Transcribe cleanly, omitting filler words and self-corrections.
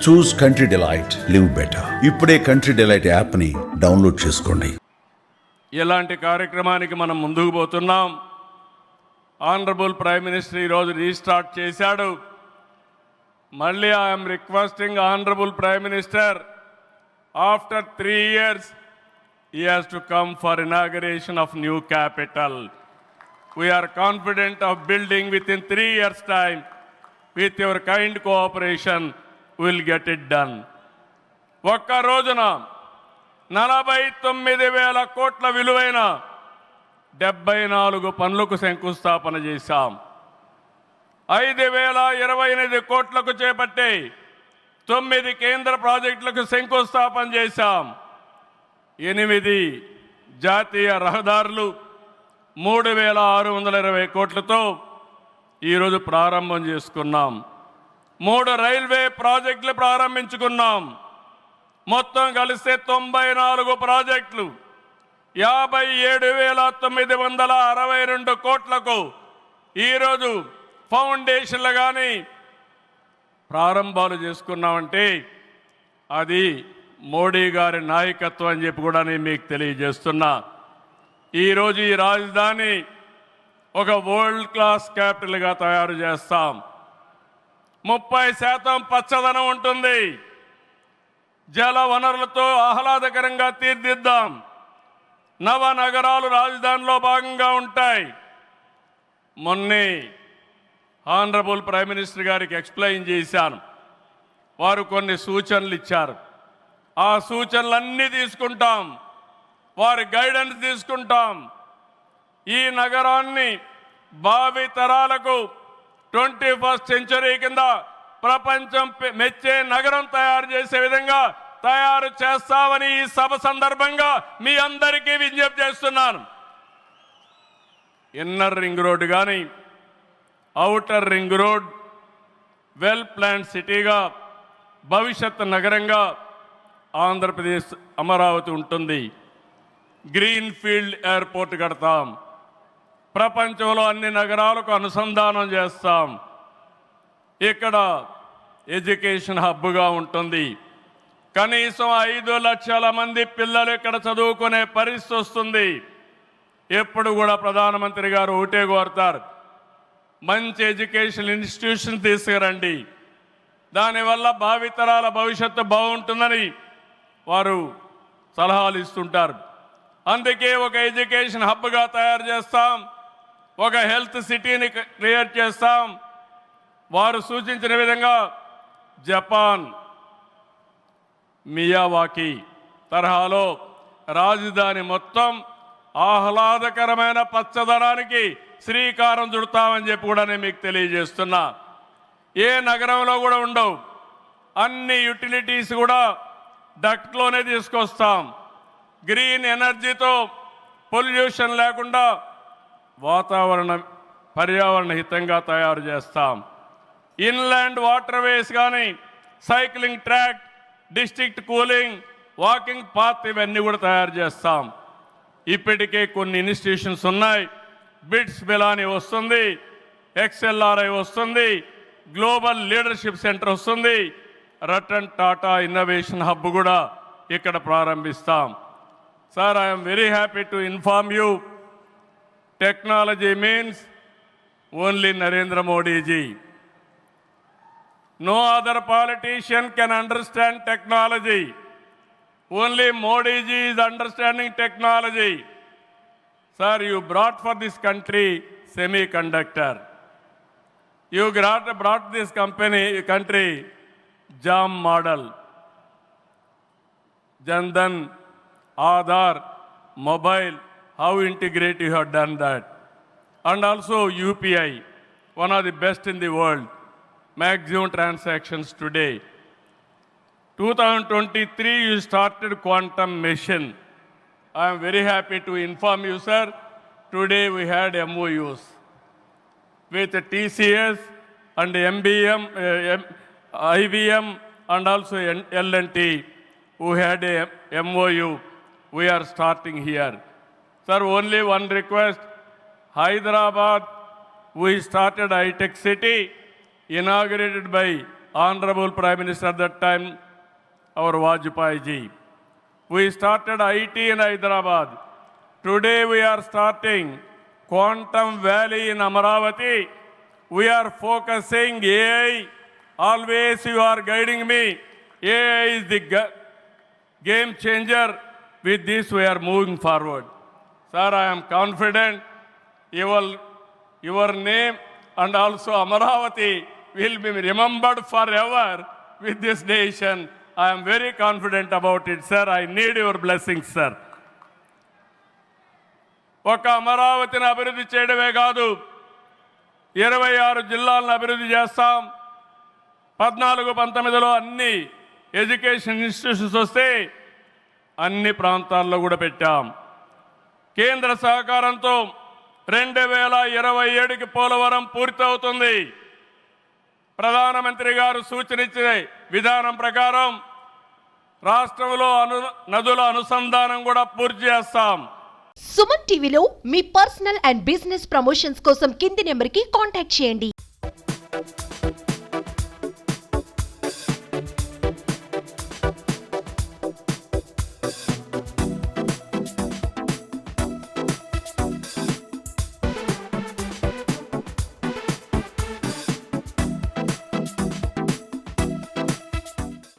చూస్ country delight, live better. ఇప్పుడే country delight యాప్ని download చేసుకోండి. ఇలాంటి కార్యక్రమానికి మనం ముందుకు పోతున్నాం. ఆనరబుల్ ప్రైమ్ మినిస్టర్ ఈరోజు రీస్టార్ట్ చేశాడు. మళ్ళీ I'm requesting honourable prime minister, after 3 years he has to come for inauguration of new capital. We are confident of building within 3 years time. With your kind cooperation we will get it done. ఒక్క రోజున 49,000 కోట్ల విలువైన 74 పనులకు శంకుస్థాపన చేశాం. 5,028 కోట్లకు చేపట్టే 9 కేంద్ర ప్రాజెక్టులకు శంకుస్థాపన చేశాం. 8 జాతీయ రహదారులు 3,620 కోట్లతో ఈరోజు ప్రారంభం చేసుకున్నాం. 3 రైల్వే ప్రాజెక్టులు ప్రారంభించుకున్నాం. మొత్తం కలిస్తే 94 ప్రాజెక్టులు 57,962 కోట్లకు ఈరోజు ఫౌండేషన్లు కానీ ప్రారంభాలు చేసుకున్నామంటే అది మోడీ గారి నాయకత్వం అని చెప్పి కూడా నేను మీకు తెలియజేస్తున్నా. ఈరోజు ఈ రాజధాని ఒక వరల్డ్ క్లాస్ క్యాపిటల్గా తయారు చేస్తాం. 30% పచ్చదనం ఉంటుంది. జల వనరులతో ఆహ్లాదకరంగా తీర్చిదిద్దాం. నగరాలు రాజధానిలో భాగంగా ఉంటాయి. మొన్నే ఆనరబుల్ ప్రైమ్ మినిస్టర్ గారికి ఎక్స్ప్లెయిన్ చేశాను. వారు కొన్ని సూచనలు ఇచ్చారు. ఆ సూచనలన్నీ తీసుకుంటాం. వారి గైడెన్స్ తీసుకుంటాం. ఈ నగరాన్ని భావి తరాలకు 21st సెంచరీ కింద ప్రపంచం మెచ్చే నగరం తయారు చేసే విధంగా తయారు చేస్తామని ఈ సభ సందర్భంగా మీ అందరికీ విజ్ఞప్తి చేస్తున్నాను. ఇన్నర్ రింగ్ రోడ్ కానీ outer ring road well planned సిటీగా భవిష్యత్ నగరంగా ఆంధ్రప్రదేశ్ అమరావతి ఉంటుంది. గ్రీన్ ఫీల్డ్ ఎయిర్పోర్ట్ కడతాం. ప్రపంచంలో అన్ని నగరాలకు అనుసంధానం చేస్తాం. ఇక్కడ ఎడ్యుకేషన్ హబ్గా ఉంటుంది. కనీసం 5 లక్షల మంది పిల్లలు ఇక్కడ చదువుకునే పరిస్థితి వస్తుంది. ఎప్పుడు కూడా ప్రధానమంత్రి గారు ఒకటే కోరుతారు, మంచి ఎడ్యుకేషన్ ఇన్స్టిట్యూషన్ తీసుకురండి, దానివల్ల భావితరాల భవిష్యత్తు బాగుంటుందని వారు సలహాలు ఇస్తుంటారు. అందుకే ఒక ఎడ్యుకేషన్ హబ్గా తయారు చేస్తాం. ఒక హెల్త్ సిటీని క్రియేట్ చేస్తాం. వారు సూచించిన విధంగా జపాన్ మియావాకి తరహాలో రాజధాని మొత్తం ఆహ్లాదకరమైన పచ్చదనానికి శ్రీకారం చుడతామని చెప్పి కూడా నేను మీకు తెలియజేస్తున్నా. ఏ నగరంలో కూడా ఉండవు. అన్ని యుటిలిటీస్ కూడా డక్ట్లోనే తీసుకొస్తాం. గ్రీన్ ఎనర్జీతో పొల్యూషన్ లేకుండా పర్యావరణ హితంగా తయారు చేస్తాం. ఇన్లాండ్ వాటర్ వేస్ కానీ cycling track, district cooling, walking path ఇవన్నీ కూడా తయారు చేస్తాం. ఇప్పటికే కొన్ని ఇన్స్టిట్యూషన్స్ ఉన్నాయి. బిట్స్ బిలాని వస్తుంది, XLRI వస్తుంది, గ్లోబల్ లీడర్షిప్ సెంటర్ వస్తుంది, రతన్ టాటా ఇన్నోవేషన్ హబ్ కూడా ఇక్కడ ప్రారంభిస్తాం. Sir, I'm very happy to inform you, technology means only Narendra Modi ji. No other politician can understand technology. Only Modi ji is understanding technology. Sir, you brought for this country semiconductor. You brought this country JAM model. Jandan, Aadhaar, mobile, how integrate you have done that. And also UPI, one of the best in the world, maximum transactions today. 2023 you started quantum mission. I am very happy to inform you, sir, today we had MOUs with TCS and MBM, IBM and also L&T who had a MOU. We are starting here. Sir, only one request. Hyderabad, we started high-tech city inaugurated by Honorable Prime Minister at that time, our Vajpayee ji. We started IT in Hyderabad. Today we are starting Quantum Valley in Amaravati. We are focusing AI. Always you are guiding me. AI is the game changer. With this we are moving forward. Sir, I am confident your name and also Amaravati will be remembered forever with this nation. I am very confident about it, sir. I need your blessings, sir. ఒక అమరావతిని అభివృద్ధి చేయడమే కాదు 26 జిల్లాలను అభివృద్ధి చేస్తాం. 14-19లో అన్ని education institutions వస్తే అన్ని ప్రాంతాల్లో కూడా పెట్టాం. కేంద్ర సహకారంతో 2027కి పోలవరం పూర్తవుతుంది. ప్రధానమంత్రి గారు సూచనిచ్చే విధానం ప్రకారం రాష్ట్రంలో నదుల అనుసంధానం కూడా పూర్తి చేస్తాం. సుమన్ టీవీలో మీ పర్సనల్ అండ్ బిజినెస్ ప్రమోషన్స్ కోసం కింది నెంబర్కి కాంటాక్ట్ చేయండి.